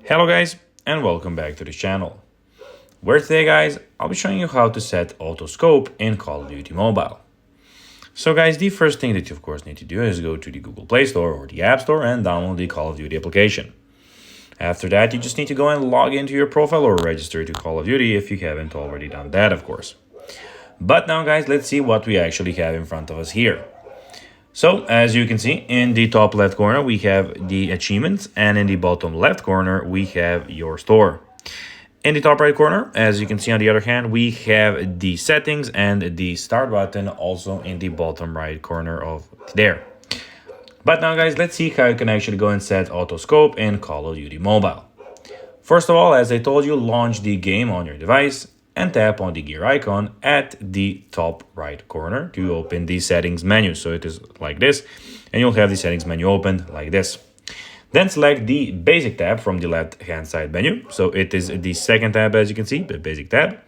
Hello guys and welcome back to this channel, where today guys I'll be showing you how to set auto scope in Call of Duty Mobile. So guys, the first thing that you of course need to do is go to the Google Play Store or the App Store and download the Call of Duty application. After that, you just need to go and log into your profile or register to Call of Duty if you haven't already done that, of course. But now guys, let's see what we actually have in front of us here. So, as you can see, in the top left corner, we have the achievements, and in the bottom left corner, we have your store. In the top right corner, as you can see on the other hand, we have the settings and the start button also in the bottom right corner of there. But now guys, let's see how you can actually go and set auto scope in Call of Duty Mobile. First of all, as I told you, launch the game on your device and tap on the gear icon at the top right corner to open the settings menu. So it is like this, and you'll have the settings menu opened like this. Then select the basic tab from the left hand side menu. So it is the second tab, as you can see, the basic tab.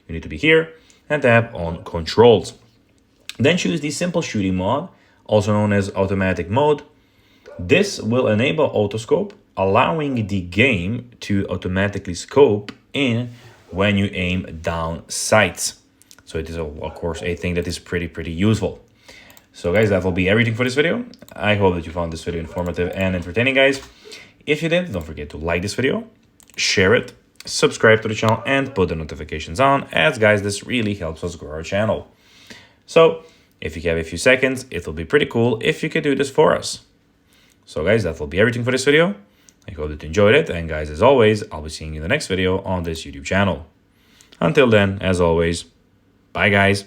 You need to be here and tap on controls. Then choose the simple shooting mode, also known as automatic mode. This will enable auto scope, allowing the game to automatically scope in when you aim down sights. So it is of course a thing that is pretty useful. So guys, that will be everything for this video. I hope that you found this video informative and entertaining, guys. If you did, don't forget to like this video, share it, subscribe to the channel, and put the notifications on, as guys, this really helps us grow our channel. So if you have a few seconds, it will be pretty cool if you could do this for us. So guys, that will be everything for this video. I hope that you enjoyed it, and guys, as always, I'll be seeing you in the next video on this YouTube channel. Until then, as always, bye guys.